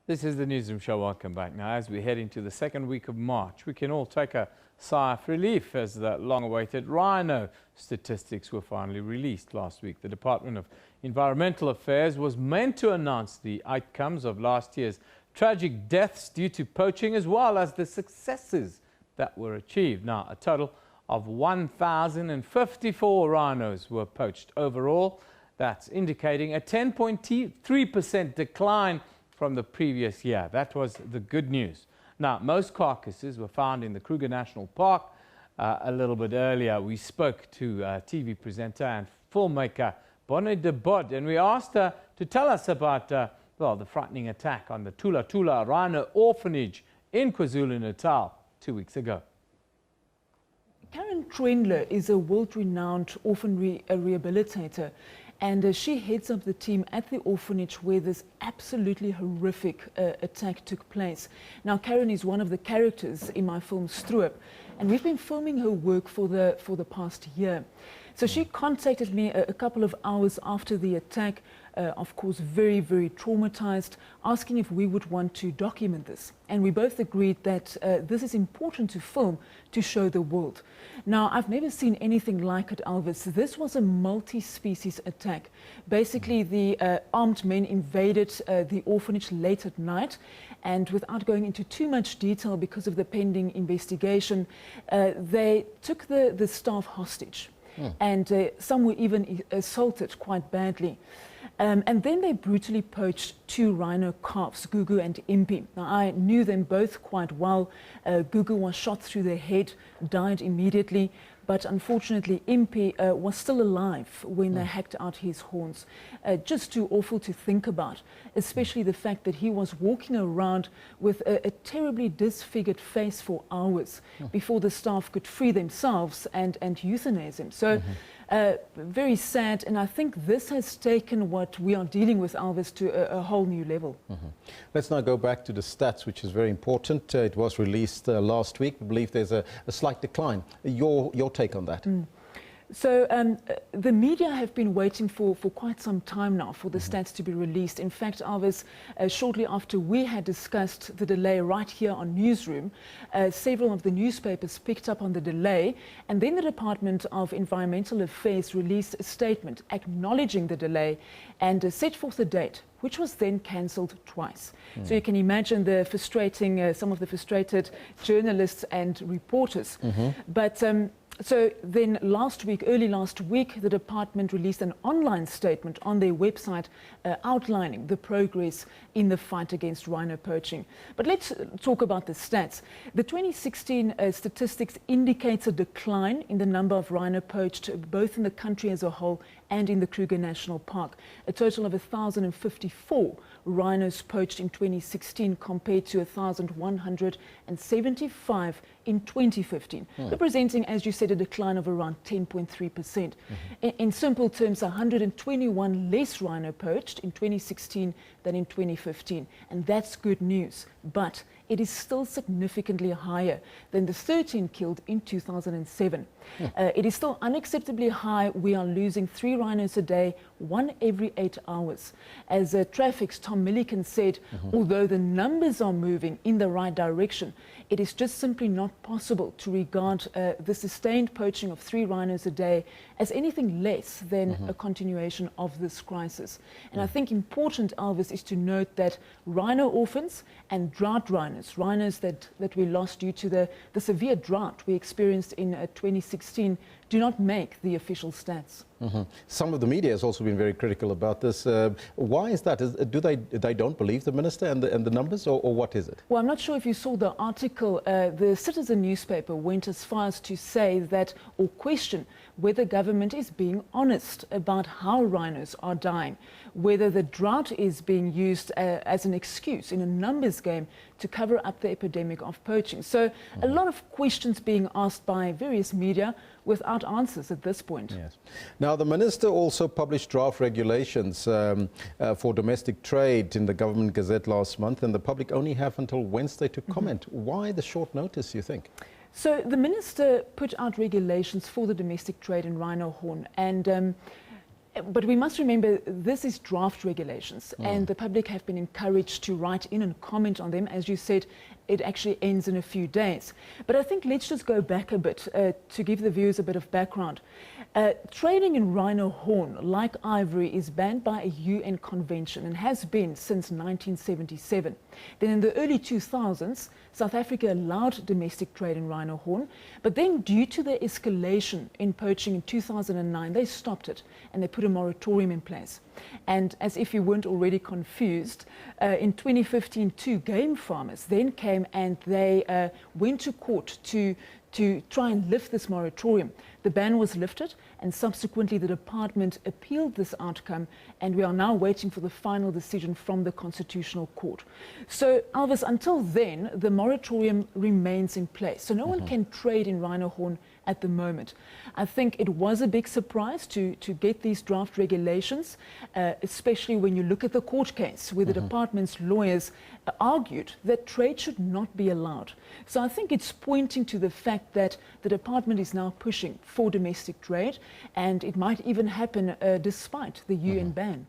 This is the Newsroom Show. Welcome back. Now, as we head into the second week of March, we can all take a sigh of relief as the long-awaited rhino statistics were finally released last week. The Department of Environmental Affairs was meant to announce the outcomes of last year's tragic deaths due to poaching, as well as the successes that were achieved. Now, a total of 1,054 rhinos were poached overall. That's indicating a 10.3% decline from the previous year. That was the good news. Now, most carcasses were found in the Kruger National Park. A little bit earlier, we spoke to TV presenter and filmmaker Bonné de Bod, and we asked her to tell us about well, the frightening attack on the Thula Thula Rhino orphanage in KwaZulu-Natal 2 weeks ago. Karen Trendler is a world-renowned orphan rehabilitator, and she heads up the team at the orphanage where this absolutely horrific attack took place. Now, Karen is one of the characters in my film Stroop, and we've been filming her work for the past year. So she contacted me a couple of hours after the attack, of course very, very traumatized, asking if we would want to document this. And we both agreed that this is important to film to show the world. Now, I've never seen anything like it, Elvis. This was a multi-species attack. Basically, the armed men invaded the orphanage late at night, and without going into too much detail because of the pending investigation, they took the staff hostage. And some were even assaulted quite badly. And then they brutally poached two rhino calves, Gugu and Impi. Now, I knew them both quite well. Gugu was shot through the head, died immediately. But unfortunately, Impi was still alive when they hacked out his horns. Just too awful to think about, especially the fact that he was walking around with a terribly disfigured face for hours before the staff could free themselves and euthanize him. So very sad, and I think this has taken what we are dealing with, Elvis, to a whole new level. Let's now go back to the stats, which is very important. It was released last week. I believe there's a slight decline. Your take on that? So the media have been waiting for quite some time now for the stats to be released. In fact, Elvis, shortly after we had discussed the delay right here on Newsroom, several of the newspapers picked up on the delay, and then the Department of Environmental Affairs released a statement acknowledging the delay and set forth a date, which was then cancelled twice. So you can imagine the frustrating, some of the frustrated journalists and reporters. But so then early last week, the department released an online statement on their website outlining the progress in the fight against rhino poaching. But let's talk about the stats. The 2016 statistics indicates a decline in the number of rhino poached, both in the country as a whole and in the Kruger National Park. A total of 1,054 rhinos poached in 2016 compared to 1,175 in 2015, representing, as you said, a decline of around 10.3%. In simple terms, 121 less rhino poached in 2016 than in 2015, and that's good news. But it is still significantly higher than the 13 killed in 2007. It is still unacceptably high. We are losing 3 rhinos a day, 1 every 8 hours. As Traffic's Tom Milliken said, although the numbers are moving in the right direction, it is just simply not possible to regard the sustained poaching of 3 rhinos a day as anything less than a continuation of this crisis. And I think important, Elvis, is to note that rhino orphans and drought rhinos, rhinos that we lost due to the severe drought we experienced in 2016, do not make the official stats. Some of the media has also been very critical about this. Why is that? Do they don't believe the minister and the numbers, or what is it? Well, I'm not sure if you saw the article. The Citizen newspaper went as far as to say that, or question whether government is being honest about how rhinos are dying, whether the drought is being used as an excuse in a numbers game to cover up the epidemic of poaching. So a lot of questions being asked by various media without answers at this point. Yes. Now, the minister also published draft regulations for domestic trade in the Government Gazette last month, and the public only have until Wednesday to comment. Why the short notice, you think? So the minister put out regulations for the domestic trade in rhino horn, and But we must remember this is draft regulations and the public have been encouraged to write in and comment on them. As you said, it actually ends in a few days. But I think let's just go back a bit to give the viewers a bit of background. Trading in rhino horn, like ivory, is banned by a UN convention and has been since 1977. Then in the early 2000s, South Africa allowed domestic trade in rhino horn, but then due to the escalation in poaching in 2009, they stopped it and they put a moratorium in place. And as if you weren't already confused, in 2015, 2 game farmers then came and they went to court to try and lift this moratorium. The ban was lifted and subsequently the department appealed this outcome and we are now waiting for the final decision from the Constitutional Court. So Elvis, until then, the moratorium remains in place. So no one can trade in rhino horn at the moment. I think it was a big surprise to get these draft regulations, especially when you look at the court case where the department's lawyers argued that trade should not be allowed. So I think it's pointing to the fact that the department is now pushing for domestic trade and it might even happen despite the UN ban.